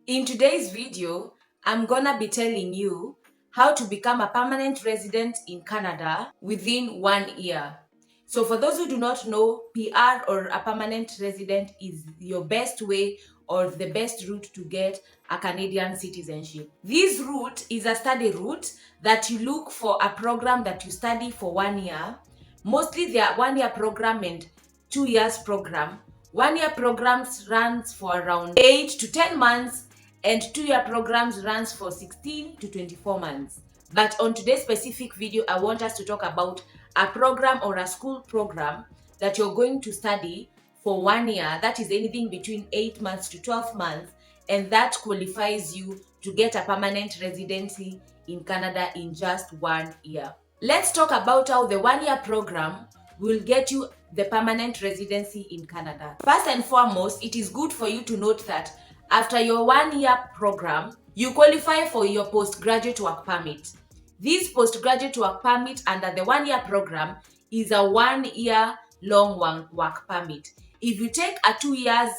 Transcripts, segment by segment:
In today's video, I'm gonna be telling you how to become a permanent resident in Canada within 1 year. So for those who do not know, PR or a permanent resident is your best way or the best route to get a Canadian citizenship. This route is a study route that you look for a program that you study for 1 year. Mostly they are 1 year program and 2 years program. 1 year programs runs for around 8 to 10 months and 2 year programs runs for 16 to 24 months. But on today's specific video, I want us to talk about a program or a school program that you're going to study for 1 year. That is anything between 8 months to 12 months, and that qualifies you to get a permanent residency in Canada in just 1 year. Let's talk about how the 1 year program will get you the permanent residency in Canada. First and foremost, it is good for you to note that after your 1 year program, you qualify for your postgraduate work permit. This postgraduate work permit under the 1 year program is a 1 year long work permit. If you take a 2 years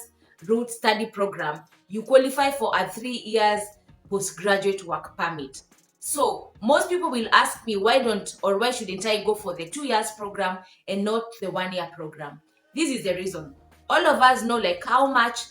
route study program, you qualify for a 3 years postgraduate work permit. So most people will ask me why shouldn't I go for the 2 years program and not the 1 year program? This is the reason. All of us know how much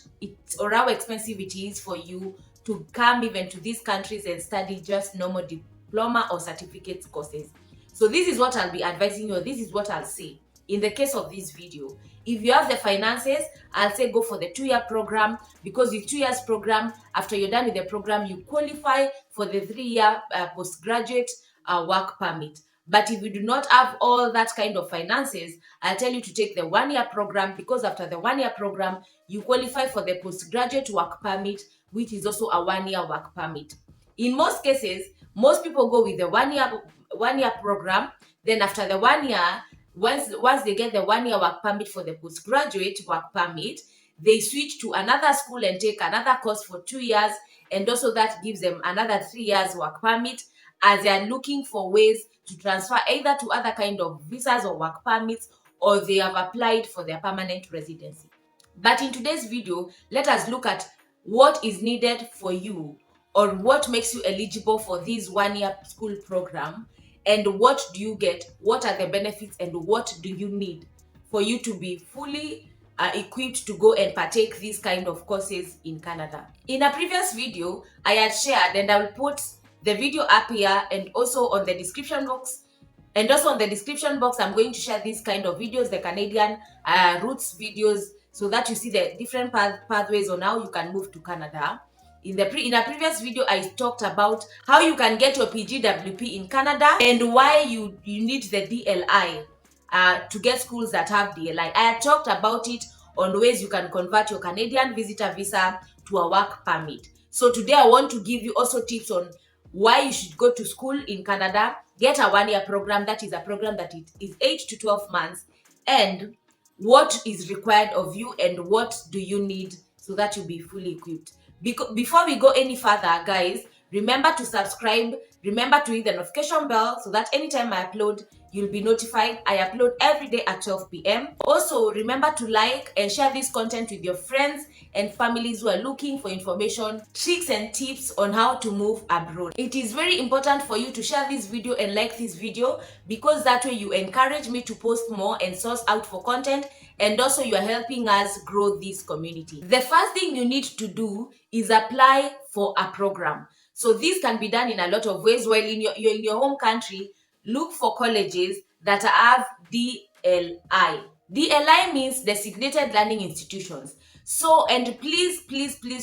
or how expensive it is for you to come even to these countries and study just normal diploma or certificate courses. So this is what I'll be advising you, or this is what I'll say in the case of this video. If you have the finances, I'll say go for the 2 year program, because the 2 years program, after you're done with the program, you qualify for the 3 year postgraduate work permit. But if you do not have all that kind of finances, I'll tell you to take the 1 year program, because after the 1 year program, you qualify for the postgraduate work permit, which is also a 1 year work permit. In most cases, most people go with the 1 year program. Then after the 1 year, once they get the 1 year work permit for the postgraduate work permit, they switch to another school and take another course for 2 years, and also that gives them another 3 years work permit, as they are looking for ways to transfer either to other kind of visas or work permits, or they have applied for their permanent residency. But in today's video, let us look at what is needed for you, or what makes you eligible for this 1 year school program, and what do you get, what are the benefits, and what do you need for you to be fully equipped to go and partake these kind of courses in Canada. In a previous video, I had shared, and I will put the video up here and also on the description box. And also on the description box, I'm going to share these kind of videos, the Canadian roots videos, so that you see the different pathways on how you can move to Canada. In a previous video, I talked about how you can get your PGWP in Canada and why you need the DLI to get schools that have DLI. I had talked about it on ways you can convert your Canadian visitor visa to a work permit. So today I want to give you also tips on why you should go to school in Canada, get a 1 year program, that is a program that it is 8 to 12 months, and what is required of you and what do you need so that you'll be fully equipped. Before we go any further, guys, remember to subscribe, remember to hit the notification bell so that anytime I upload, you'll be notified. I upload every day at 12 p.m. Also, remember to like and share this content with your friends and families who are looking for information, tricks and tips on how to move abroad. It is very important for you to share this video and like this video, because that way you encourage me to post more and source out for content, and also you are helping us grow this community. The first thing you need to do is apply for a program. So this can be done in a lot of ways. While you're in your home country, look for colleges that have DLI. DLI means Designated Learning Institutions. So, and please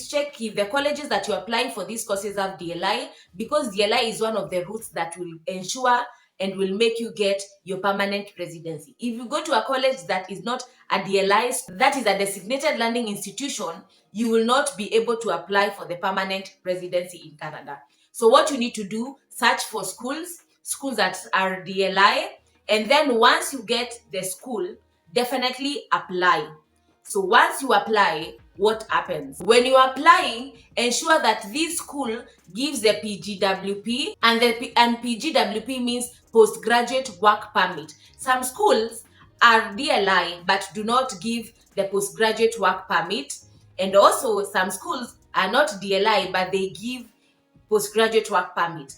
check if the colleges that you're applying for these courses have DLI, because DLI is one of the routes that will ensure and will make you get your permanent residency. If you go to a college that is not a DLI, that is a Designated Learning Institution, you will not be able to apply for the permanent residency in Canada. So what you need to do, search for schools that are DLI, and then once you get the school, definitely apply. So once you apply, what happens? When you are applying, ensure that this school gives the PGWP, and PGWP means postgraduate work permit. Some schools are DLI but do not give the postgraduate work permit, and also some schools are not DLI, but they give postgraduate work permit.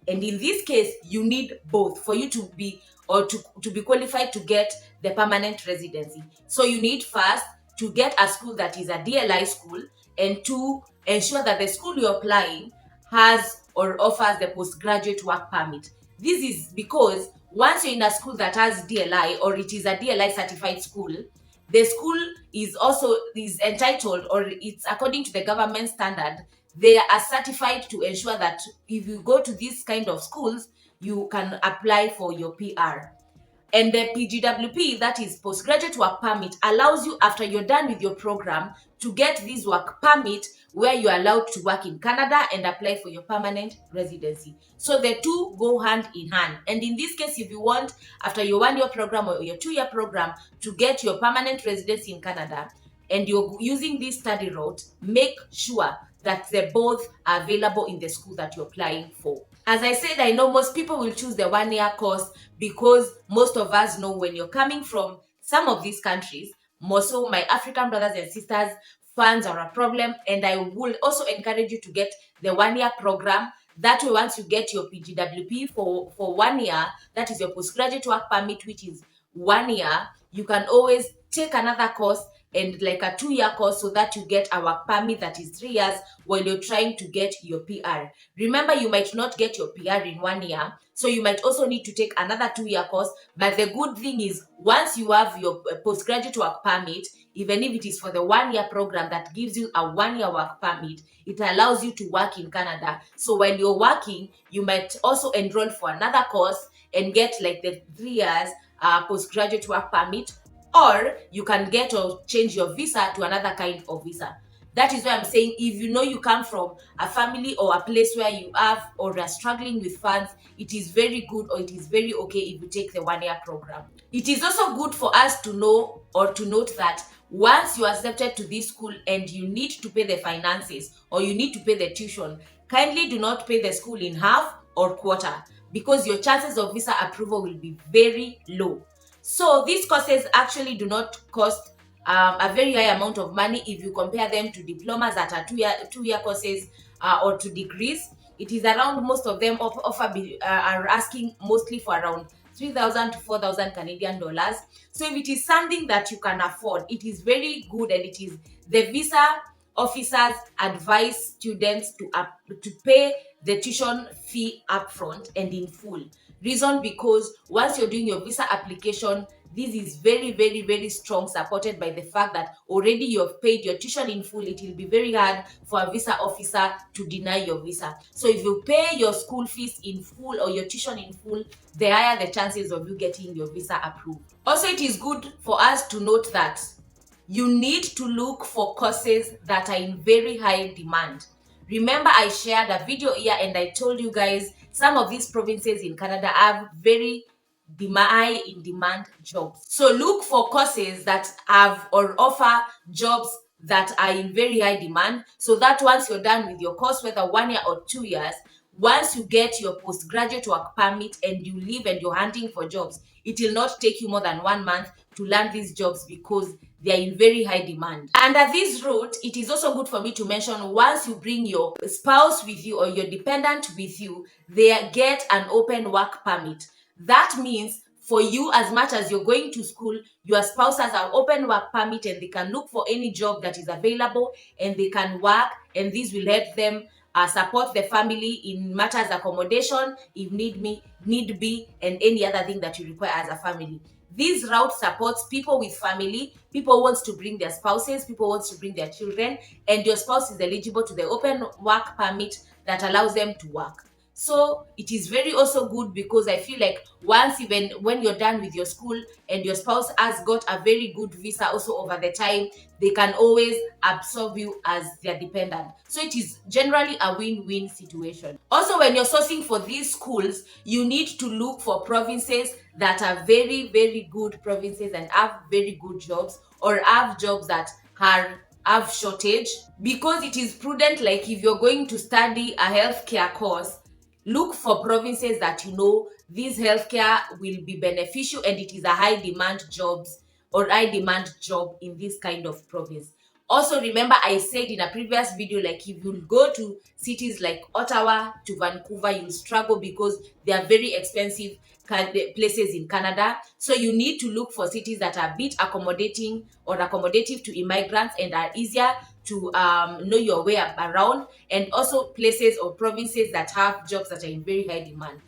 And in this case, you need both for you to be to be qualified to get the permanent residency. So you need first to get a school that is a DLI school, and to ensure that the school you're applying has or offers the postgraduate work permit. This is because once you're in a school that has DLI, or it is a DLI certified school, the school is entitled, or it's according to the government standard, they are certified to ensure that if you go to these kind of schools, you can apply for your PR. And the PGWP, that is postgraduate work permit, allows you, after you're done with your program, to get this work permit where you're allowed to work in Canada and apply for your permanent residency. So the two go hand in hand. And in this case, if you want, after your 1 year program or your 2 year program, to get your permanent residency in Canada, and you're using this study route, make sure that they both are available in the school that you're applying for. As I said, I know most people will choose the 1 year course because most of us know when you're coming from some of these countries, more so my African brothers and sisters, funds are a problem. And I will also encourage you to get the 1 year program. That way, once you get your PGWP for 1 year, that is your postgraduate work permit, which is 1 year, you can always take another course and like a 2 year course, so that you get a work permit that is 3 years while you're trying to get your PR. Remember, you might not get your PR in 1 year, so you might also need to take another 2 year course. But the good thing is, once you have your postgraduate work permit, even if it is for the 1 year program that gives you a 1 year work permit, it allows you to work in Canada. So while you're working, you might also enroll for another course and get like the 3 years postgraduate work permit, or you can get or change your visa to another kind of visa. That is why I'm saying, if you know you come from a family or a place where you have or are struggling with funds, it is very good, or it is very okay if you take the 1 year program. It is also good for us to know or to note that once you are accepted to this school and you need to pay the finances or you need to pay the tuition, kindly do not pay the school in half or quarter, because your chances of visa approval will be very low. So these courses actually do not cost a very high amount of money if you compare them to diplomas that are 2 year courses or to degrees. It is around, most of them are asking mostly for around 3,000 to 4,000 Canadian dollars. So if it is something that you can afford, it is very good, and it is the visa officers advise students to pay the tuition fee upfront and in full. Reason because once you're doing your visa application, this is very, very, very strong, supported by the fact that already you've paid your tuition in full. It will be very hard for a visa officer to deny your visa. So if you pay your school fees in full or your tuition in full, the higher the chances of you getting your visa approved. Also, it is good for us to note that you need to look for courses that are in very high demand. Remember, I shared a video here and I told you guys some of these provinces in Canada have very high in demand jobs. So look for courses that have or offer jobs that are in very high demand, so that once you're done with your course, whether 1 year or 2 years, once you get your postgraduate work permit and you leave and you're hunting for jobs, it will not take you more than 1 month to land these jobs, because they are in very high demand. Under this route, it is also good for me to mention, once you bring your spouse with you or your dependent with you, they get an open work permit. That means for you, as much as you're going to school, your spouse has an open work permit and they can look for any job that is available and they can work, and this will help them support the family in matters accommodation, if need be, and any other thing that you require as a family. This route supports people with family, people wants to bring their spouses, people wants to bring their children, and your spouse is eligible to the open work permit that allows them to work. So it is very also good, because I feel like once, even when you're done with your school and your spouse has got a very good visa also over the time, they can always absorb you as their dependent. So it is generally a win-win situation. Also, when you're sourcing for these schools, you need to look for provinces that are very, very good provinces and have very good jobs, or have jobs that have shortage, because it is prudent. Like if you're going to study a healthcare course, look for provinces that you know this healthcare will be beneficial and it is a high demand job in this kind of province. Also, remember I said in a previous video, like if you go to cities like Ottawa to Vancouver, you'll struggle because they are very expensive places in Canada. So you need to look for cities that are a bit accommodating or accommodative to immigrants and are easier to know your way around, and also places or provinces that have jobs that are in very high demand.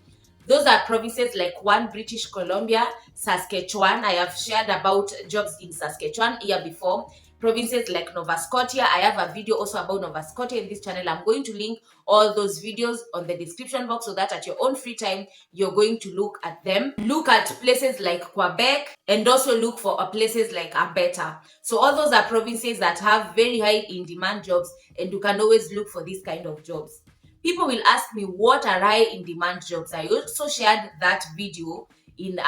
Those are provinces like one, British Columbia, Saskatchewan. I have shared about jobs in Saskatchewan here before. Provinces like Nova Scotia. I have a video also about Nova Scotia in this channel. I'm going to link all those videos on the description box so that at your own free time, you're going to look at them. Look at places like Quebec and also look for places like Alberta. So all those are provinces that have very high in demand jobs, and you can always look for these kind of jobs. People will ask me what are high in demand jobs. I also shared that video in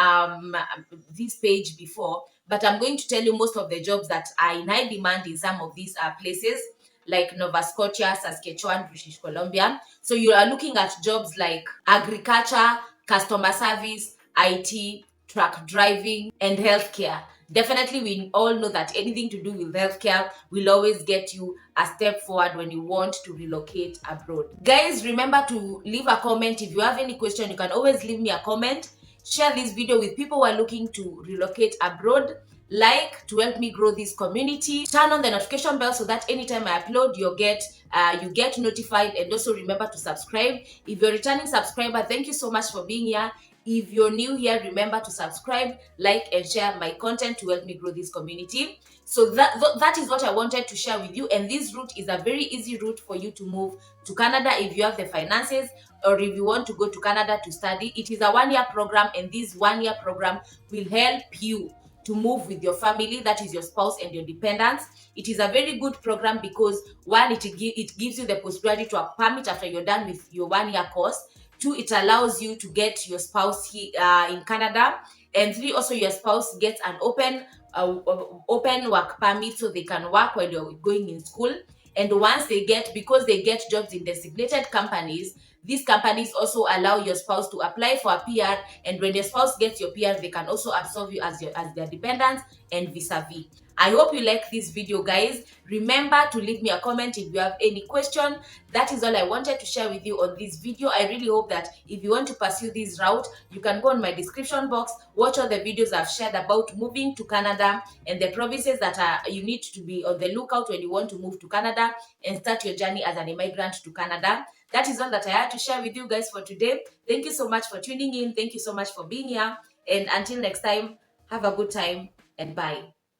this page before, but I'm going to tell you most of the jobs that are in high demand in some of these places like Nova Scotia, Saskatchewan, British Columbia. So you are looking at jobs like agriculture, customer service, IT, truck driving, and healthcare. Definitely, we all know that anything to do with healthcare will always get you a step forward when you want to relocate abroad. Guys, remember to leave a comment. If you have any question, you can always leave me a comment. Share this video with people who are looking to relocate abroad. Like to help me grow this community. Turn on the notification bell so that anytime I upload, you get notified. And also remember to subscribe. If you're a returning subscriber, thank you so much for being here. If you're new here, remember to subscribe, like, and share my content to help me grow this community. So that is what I wanted to share with you. And this route is a very easy route for you to move to Canada if you have the finances, or if you want to go to Canada to study. It is a 1-year program, and this 1-year program will help you to move with your family, that is your spouse and your dependents. It is a very good program because one, it gives you the possibility to a permit after you're done with your 1-year course. 2, it allows you to get your spouse here in Canada. And 3, also your spouse gets an open work permit so they can work while you're going in school. And once because they get jobs in designated companies, these companies also allow your spouse to apply for a PR, and when your spouse gets your PR, they can also absorb you as their dependents and vis-a-vis. I hope you like this video, guys. Remember to leave me a comment if you have any question. That is all I wanted to share with you on this video. I really hope that if you want to pursue this route, you can go on my description box, watch all the videos I've shared about moving to Canada and the provinces that you need to be on the lookout when you want to move to Canada and start your journey as an immigrant to Canada. That is all that I had to share with you guys for today. Thank you so much for tuning in. Thank you so much for being here. And until next time, have a good time and bye.